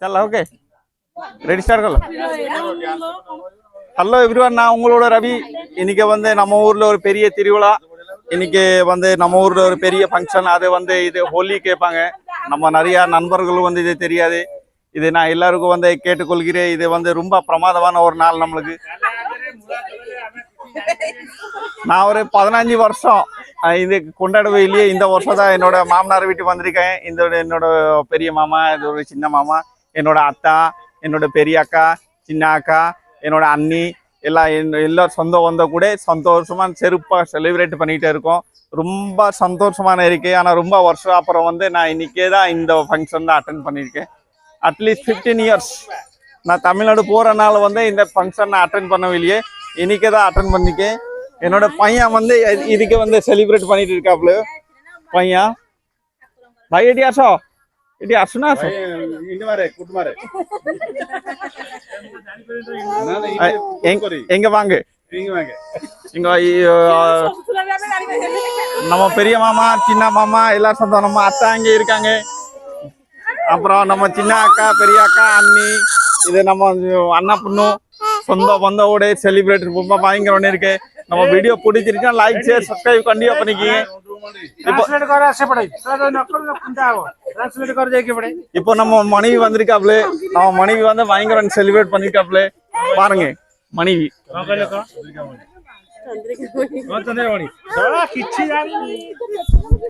चल okay ready start கல hello everyone நான் உங்களோட ரவி இன்னைக்கு வந்து நம்ம ஊர்ல ஒரு பெரிய திருவிழா இன்னைக்கு வந்து நம்ம ஊர்ல ஒரு பெரிய ஃபங்க்ஷன் அது வந்து இது ஹோலி கேட்பாங்க நம்ம நிறைய நண்பர்களும் வந்து இது தெரியாது இது நான் எல்லாருக்கும் வந்து கேட்டுக்கொள்கிறேன் இது வந்து ரொம்ப பிரமாதமான ஒரு நாள் நம்மளுக்கு நான் ஒரு 15 வருஷம் இது கொண்டாடவே இல்லையே இந்த வருஷம் தான் என்னோட மாமனார் வீட்டுக்கு வந்திருக்கேன் என்னோட பெரிய மாமா இது ஒரு சின்ன மாமா என்னோட அத்தா என்னோட பெரிய அக்கா சின்ன அக்கா என்னோட அண்ணி எல்லாரும் சொந்தம் வந்த கூட சந்தோஷமா செருப்பா செலிப்ரேட் பண்ணிட்டே இருக்கோம் ரொம்ப சந்தோஷமான இருக்கு ஆனா ரொம்ப வருஷம் அப்புறம் வந்து நான் இன்னைக்கே தான் இந்த ஃபங்க்ஷன் தான் அட்டென்ட் பண்ணியிருக்கேன் அட்லீஸ்ட் 15 இயர்ஸ் நான் தமிழ்நாடு போறனால வந்து இந்த ஃபங்க்ஷன் நான் அட்டென்ட் பண்ணவில்லையே இன்னைக்கே தான் அட்டென்ட் பண்ணிருக்கேன் என்னோட பையன் வந்து இதுக்கு வந்து செலிப்ரேட் பண்ணிட்டு இருக்காப்ல பையன் भाई एटी आसो एटी आसो ना आसो इंड मारे कुट मारे எங்க வாங்க இங்க வாங்க இங்க நம்ம பெரிய மாமா சின்ன மாமா எல்லாரும் சொந்தம் நம்ம அத்தா இங்க இருக்காங்க அப்புறம் நம்ம சின்ன அக்கா பெரிய அக்கா அண்ணி இது நம்ம அண்ணா பொண்ணு சொந்த பந்தோட செலிப்ரேட் ரொம்ப பயங்கரம் இருக்கு நம்ம வீடியோ பிடிச்சிருக்கா லைக் ஷேர் சப்ஸ்கிரைब கண்டிப்பா பண்ணிக்கீங்க இப்போ நம்ம மனைவி வந்திருக்காப்ல நம்ம மனைவி வந்து பயங்கரம் செலிப்ரேட் பண்ணிருக்காப்ல பாருங்க மனைவி